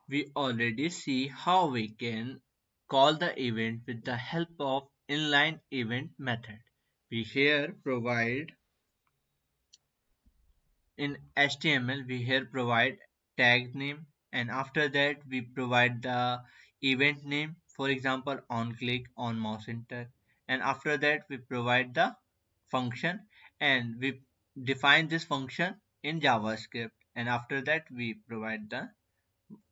we already see how we can call the event with the help of inline event method. We here provide in HTML we here provide tag name, and after that we provide the event name, for example on click, on mouse enter, and after that we provide the function, and we define this function in JavaScript, and after that we provide the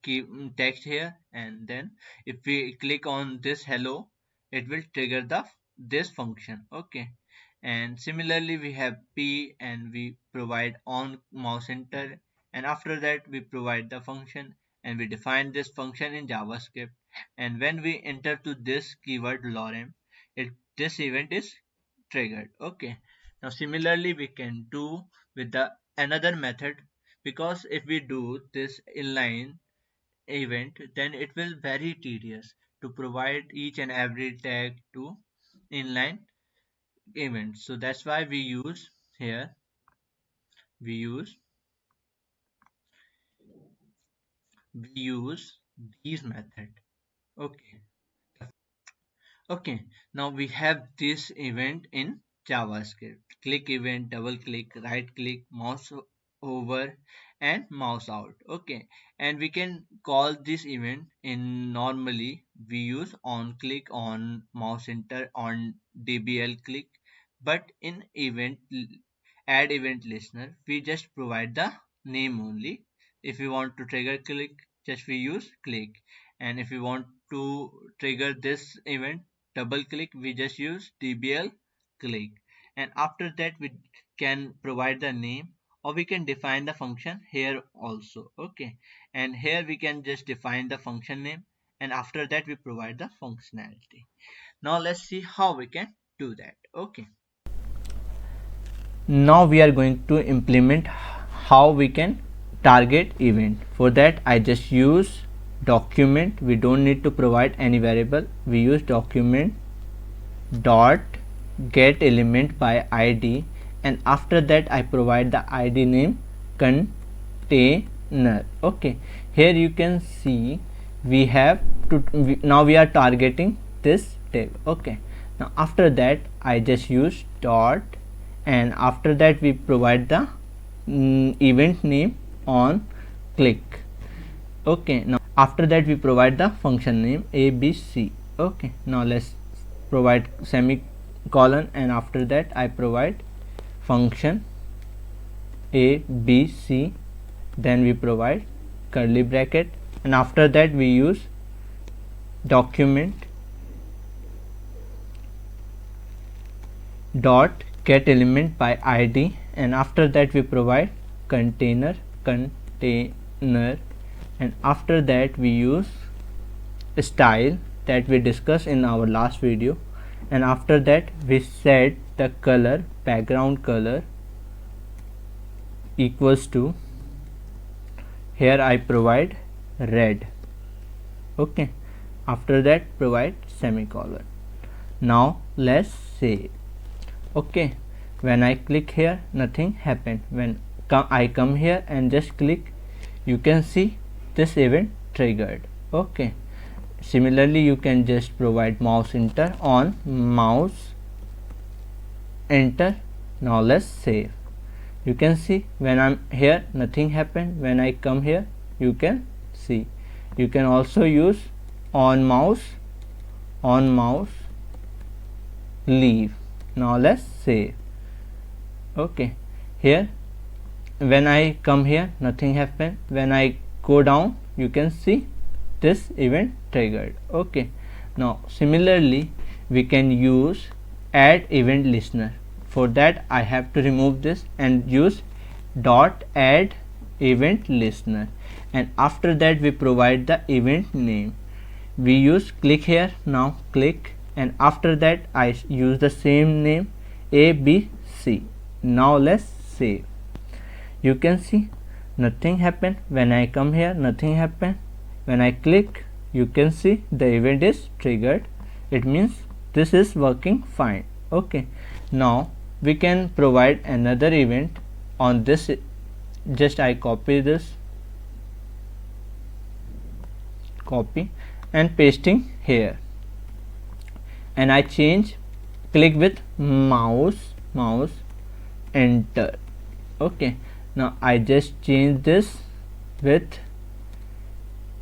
keep text here, and then if we click on this hello, it will trigger the this function. Okay, and similarly we have p, and we provide on mouse enter, and after that we provide the function, and we define this function in JavaScript, and when we enter to this keyword lorem, it this event is triggered. Okay, now similarly we can do with the another method, because if we do this inline event, then it will very tedious to provide each and every tag to inline event. So that's why we use here, we use we use these method. Okay, okay, now we have this event in JavaScript: click event, double click, right click, mouse over, and mouse out. Okay, and we can call this event in normally we use on click, on mouse enter, on dbl click, but in add event listener we just provide the name only. If we want to trigger click, just we use click, and if we want to trigger this event double click, we just use dbl click, and after that we can provide the name, or we can define the function here also. Okay, and here we can just define the function name, and after that we provide the functionality. Now let's see how we can do that. Okay, now we are going to implement how we can target event. For that I just use document. We don't need to provide any variable. We use document dot get element by id, and after that I provide the id name container. Okay, here you can see we have to now we are targeting this tag. Okay, now after that I just use dot, and after that we provide the event name on click. Okay, now after that we provide the function name abc. Okay, now let's provide semicolon, and after that I provide function abc, then we provide curly bracket, and after that we use document dot get element by id, and after that we provide container, and after that we use style that we discussed in our last video, and after that we set the color, background color equals to, here I provide red. Okay, after that provide semicolon. Now let's save. Okay, when I click here nothing happened. When I come here and just click, you can see this event triggered. Okay, similarly you can just provide mouse enter, on mouse enter. Now let's save. You can see when I'm here nothing happened. When I come here you can see. You can also use on mouse leave. Now let's save. Okay, here when I come here nothing happened. When I go down you can see this event triggered. Okay, now similarly we can use add event listener. For that I have to remove this and use dot add event listener, and after that we provide the event name. We use click here. Now click, and after that I use the same name abc. Now let's save. You can see nothing happened. When I come here nothing happened. When I click you can see the event is triggered. It means this is working fine. Okay, now we can provide another event on this. Just I copy this, copy and pasting here, and I change, click with mouse enter. Okay, now I just change this with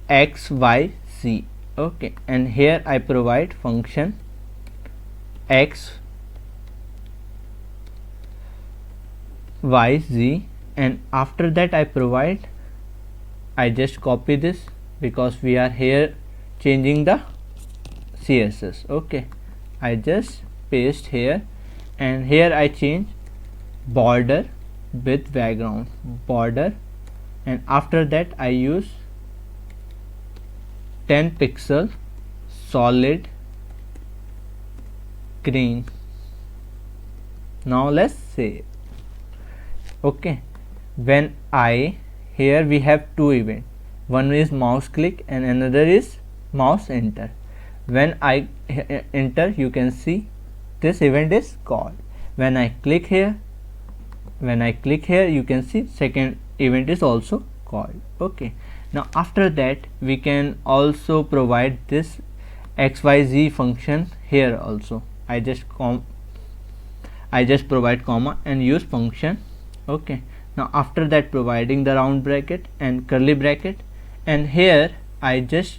XYZ. Okay, and here I provide function XYZ, and after that I just copy this because we are here changing the CSS. Okay, I just paste here, and here I change border with background border, and after that I use 10 pixel solid green. Now let's save. Okay, when I, here we have two events, one is mouse click and another is mouse enter. When I enter, you can see this event is called. When I click here, you can see second event is also called. Okay, now after that we can also provide this XYZ function here also. I just provide comma and use function. Okay, now after that providing the round bracket and curly bracket, and here I just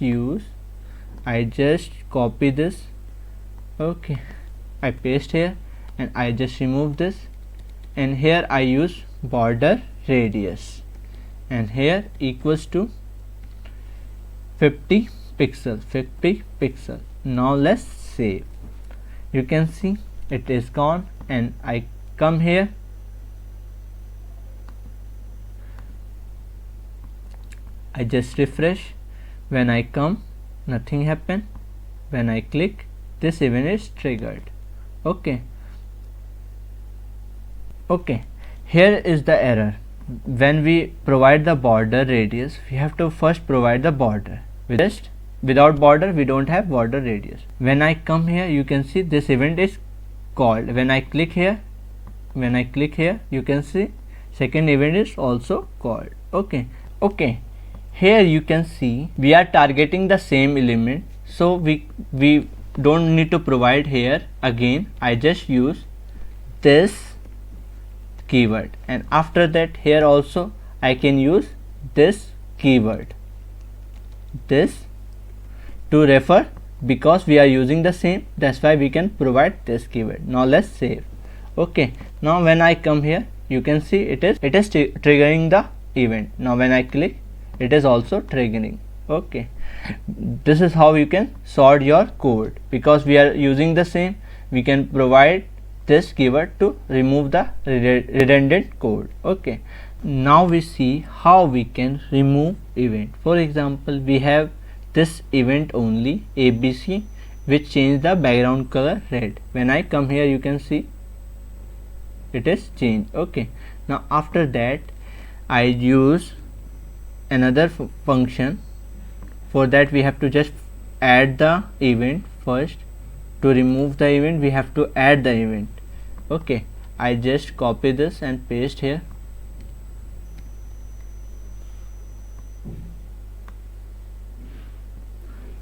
copy this. Okay, I paste here and I just remove this, and here I use border radius, and here equals to 50 pixel. Now let's save. You can see it is gone, and I come here, I just refresh. When I come, nothing happened. When I click, this event is triggered. Okay, here is the error. When we provide the border radius, we have to first provide the border. Without border, we don't have border radius. When I come here, you can see this event is called. When I click here, you can see second event is also called. Okay, here you can see we are targeting the same element, so we don't need to provide here again. I just use this keyword, and after that here also I can use this keyword, this, to refer, because we are using the same, that's why we can provide this keyword. Now let's save. Okay, now when I come here, you can see it is triggering the event. Now when I click, it is also triggering. Okay, this is how you can sort your code. Because we are using the same, we can provide this keyword to remove the redundant code. Okay, now we see how we can remove event. For example, we have this event only ABC, which change the background color red. When I come here, you can see it is changed. Okay, now after that I use another function. For that we have to just add the event first. To remove the event, we have to add the event. Okay, I just copy this and paste here.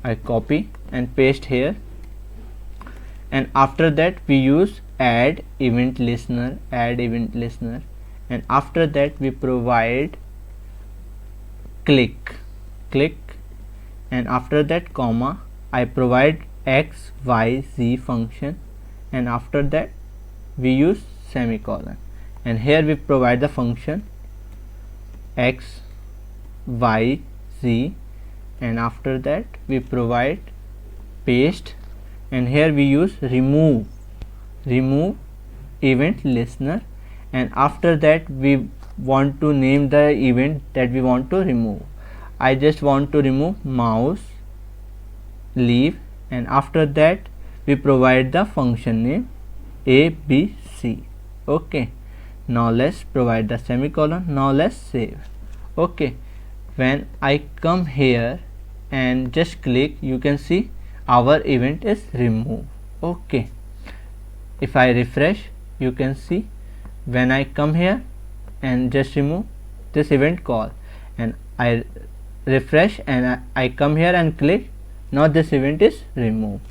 I copy and paste here, and after that we use addEventListener, and after that we provide click, and after that comma, I provide XYZ function, and after that we use semicolon, and here we provide the function XYZ, and after that we provide paste, and here we use remove event listener, and after that we want to name the event that we want to remove. I just want to remove mouse leave, and after that we provide the function name ABC. Okay, now let's provide the semicolon. Now let's save. Okay, when I come here and just click, you can see our event is removed. Okay, if I refresh, you can see when I come here and just remove this event call, and I refresh and I come here and click, now this event is removed.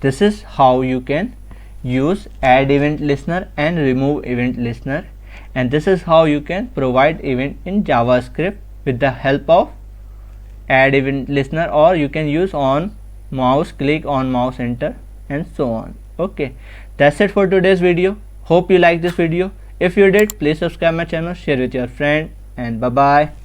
This is how you can use add event listener and remove event listener, and this is how you can provide event in JavaScript with the help of add event listener, or you can use on mouse, click on mouse, enter, and so on. Okay, that's it for today's video. Hope you like this video. If you did, please subscribe my channel, share with your friend, and bye bye.